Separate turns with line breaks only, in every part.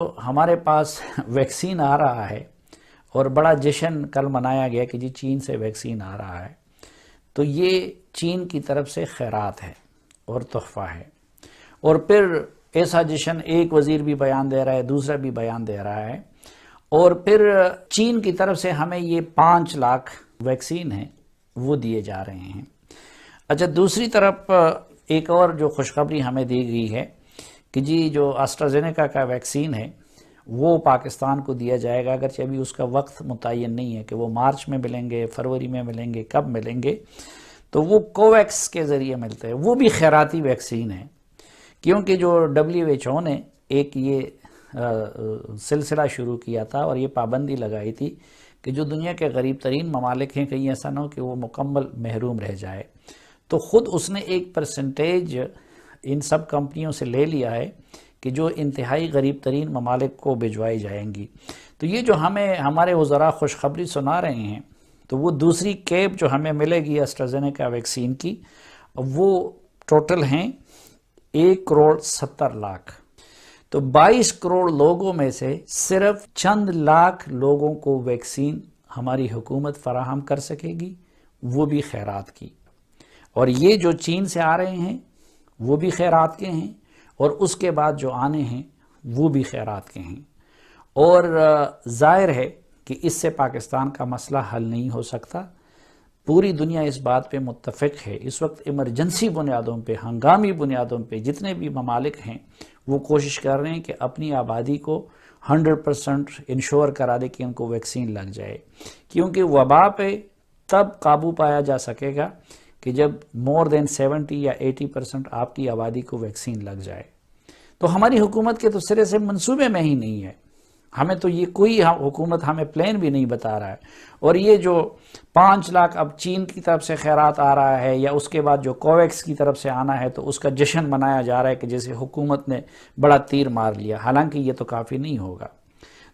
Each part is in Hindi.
तो हमारे पास वैक्सीन आ रहा है और बड़ा जश्न कल मनाया गया कि जी चीन से वैक्सीन आ रहा है। तो ये चीन की तरफ से खैरात है और तोहफ़ा है। और फिर ऐसा जश्न एक वज़ीर भी बयान दे रहा है, दूसरा भी बयान दे रहा है। और फिर चीन की तरफ से हमें ये 5 लाख वैक्सीन है वो दिए जा रहे हैं। अच्छा, दूसरी तरफ एक और जो खुशखबरी हमें दी गई है कि जी जो एस्ट्राजेनेका का वैक्सीन है वो पाकिस्तान को दिया जाएगा, अगरचे अभी उसका वक्त मुतय्यन नहीं है कि वो मार्च में मिलेंगे, फरवरी में मिलेंगे, कब मिलेंगे। तो वो कोवैक्स के ज़रिए मिलते हैं। वो भी खैराती वैक्सीन है, क्योंकि जो WHO ने एक ये सिलसिला शुरू किया था और ये पाबंदी लगाई थी कि जो दुनिया के गरीब तरीन ममालिक हैं कहीं ऐसा ना हो कि वो मुकम्मल महरूम रह जाए। तो ख़ुद उसने एक परसेंटेज इन सब कंपनियों से ले लिया है कि जो इंतहाई गरीब तरीन ममालिक को भिजवाई जाएंगी। तो ये जो हमें हमारे वज़रा खुशखबरी सुना रहे हैं, तो वो दूसरी कैब जो हमें मिलेगी एस्ट्राजेनेका वैक्सीन की, वो टोटल हैं 1,70,00,000। तो 22 करोड़ लोगों में से सिर्फ चंद लाख लोगों को वैक्सीन हमारी हुकूमत फराहम कर सकेगी, वो भी खैरात की। और ये जो चीन से आ रहे हैं वो भी खैरात के हैं, और उसके बाद जो आने हैं वो भी खैरात के हैं। और ज़ाहिर है कि इससे पाकिस्तान का मसला हल नहीं हो सकता। पूरी दुनिया इस बात पे मुत्तफ़िक है। इस वक्त इमरजेंसी बुनियादों पे, हंगामी बुनियादों पे जितने भी ममालिक हैं वो कोशिश कर रहे हैं कि अपनी आबादी को 100% इंश्योर करा दे कि उनको वैक्सीन लग जाए, क्योंकि वबा पे तब काबू पाया जा सकेगा कि जब मोर देन 70 या 80% आपकी आबादी को वैक्सीन लग जाए। तो हमारी हुकूमत के तो सिरे से मंसूबे में ही नहीं है। हमें तो ये कोई हुकूमत हमें प्लान भी नहीं बता रहा है। और ये जो 5 लाख अब चीन की तरफ से खैरात आ रहा है या उसके बाद जो कोवैक्स की तरफ से आना है, तो उसका जश्न मनाया जा रहा है कि जैसे हुकूमत ने बड़ा तीर मार लिया। हालांकि ये तो काफ़ी नहीं होगा।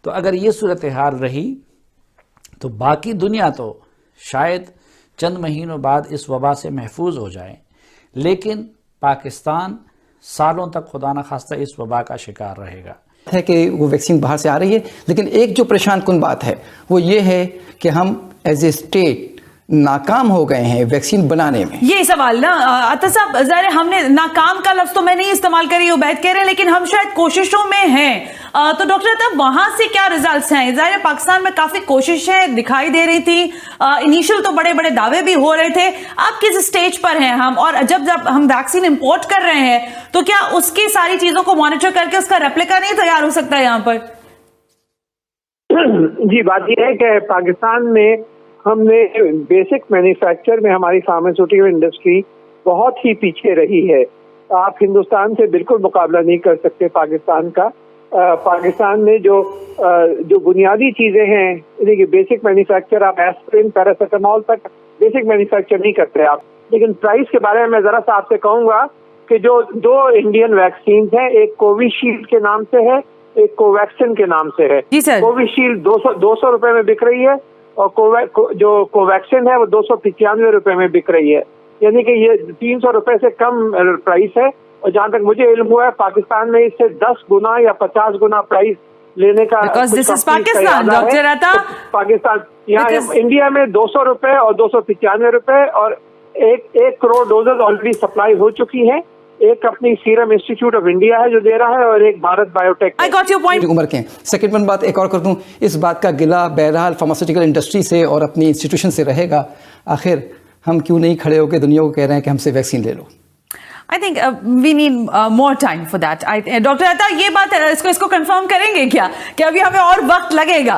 तो अगर ये सूरत हाल रही तो बाकी दुनिया तो शायद चंद महीनों बाद इस वबा से महफूज हो जाए, लेकिन पाकिस्तान सालों तक खुदा न खास्ता इस वबा का शिकार रहेगा।
है कि वो वैक्सीन बाहर से आ रही है, लेकिन एक जो परेशान कुन बात है वो ये है कि हम एज ए स्टेट नाकाम हो गए हैं वैक्सीन बनाने में। ये
सवाल ना अता साहब, ज़ाहिर हमने नाकाम का लफ्ज तो मैं नहीं इस्तेमाल करी, उबैद कह रहे हैं, लेकिन हम शायद कोशिशों में हैं। तो डॉक्टर अता, वहां से क्या रिजल्ट्स हैं? ज़ाहिर पाकिस्तान में काफी कोशिशें दिखाई दे रही थी, इनिशियल तो बड़े बड़े दावे भी हो रहे थे। अब किस स्टेज पर हैं हम, और जब हम वैक्सीन इंपोर्ट कर रहे हैं तो क्या उसकी सारी चीजों को मॉनिटर करके उसका रेप्लिका नहीं तैयार हो सकता है यहाँ पर?
जी, बात यह है कि पाकिस्तान में हमने बेसिक मैन्युफैक्चर में हमारी फार्मास्यूटिकल इंडस्ट्री बहुत ही पीछे रही है। आप हिंदुस्तान से बिल्कुल मुकाबला नहीं कर सकते पाकिस्तान का। पाकिस्तान में जो बुनियादी चीजें हैं, देखिए बेसिक मैन्युफैक्चर, आप एस्पिरिन, पैरासिटामोल तक बेसिक मैन्युफैक्चर नहीं करते आप। लेकिन प्राइस के बारे में मैं जरा सा आपसे कहूंगा कि जो 2 इंडियन वैक्सीन हैं, एक कोविशील्ड के नाम से है, एक कोवैक्सिन के नाम से है। कोविशील्ड 200 रुपए में बिक रही है और जो कोवैक्सिन है वो 295 रुपए में बिक रही है। यानी कि ये 300 रुपए से कम प्राइस है। और जहां तक मुझे इल्म हुआ है पाकिस्तान में इससे 10 गुना या 50 गुना प्राइस लेने का
पाकिस्तान, डॉक्टर अता,
पाकिस्तान यहाँ इंडिया में 200 रुपए और 295 रुपए, और 1 करोड़ डोजेज ऑलरेडी सप्लाई हो चुकी है। एक अपनी सीरम इंस्टीट्यूट ऑफ इंडिया है जो दे रहा है, और एक Bharat biotech.
I got your point. उम्र के सेकंड वन बात एक और कर दूं, इस बात का गिला बहरहाल फार्मास्यूटिकल इंडस्ट्री से और अपनी इंस्टीट्यूशन से रहेगा। आखिर हम क्यों नहीं खड़े होकर दुनिया को कह रहे हैं कि हमसे वैक्सीन ले लो?
I think we need more time for that. Doctor Ata, ये बात इसको कंफर्म करेंगे क्या कि अभी हमें और वक्त लगेगा?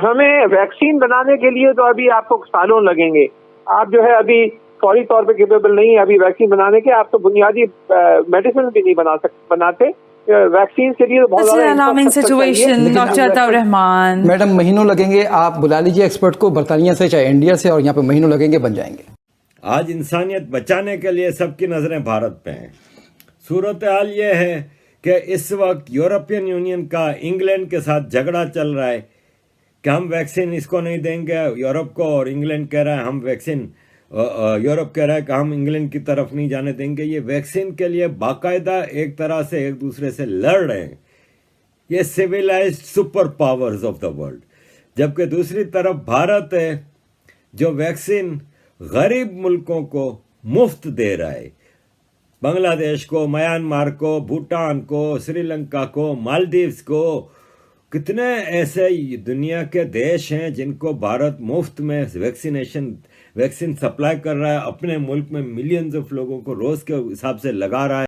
हमें वैक्सीन बनाने के लिए तो अभी आपको सालों लगेंगे। आप जो है अभी फौरी तौर पे केपेबल नहीं है अभी वैक्सीन बनाने के। आप तो बुनियादी मेडिसिन भी नहीं बनाते। वैक्सीन के लिए तो बहुत
अलार्मिंग सिचुएशन। डॉक्टर अता रहमान,
मैडम महीनों लगेंगे, आप बुला लीजिए एक्सपर्ट को, बर्तानिया से चाहे इंडिया से, और यहाँ पे महीनों लगेंगे, बन जाएंगे।
आज इंसानियत बचाने के लिए सबकी नजरें भारत पे हैं। सूरत हाल ये है कि इस वक्त यूरोपियन यूनियन का इंग्लैंड के साथ झगड़ा चल रहा है कि हम वैक्सीन इसको नहीं देंगे यूरोप को, और इंग्लैंड कह रहा है हम वैक्सीन यूरोप कह रहा है कि हम इंग्लैंड की तरफ नहीं जाने देंगे। ये वैक्सीन के लिए बाकायदा एक तरह से एक दूसरे से लड़ रहे हैं, ये civilised super powers of the world. जबकि दूसरी तरफ भारत है जो वैक्सीन गरीब मुल्कों को मुफ्त दे रहा है, बांग्लादेश को, म्यांमार को, भूटान को, श्रीलंका को, मालदीव्स को। कितने ऐसे दुनिया के देश हैं जिनको भारत मुफ्त में वैक्सीन सप्लाई कर रहा है, अपने मुल्क में मिलियंस ऑफ लोगों को रोज के हिसाब से लगा रहा है।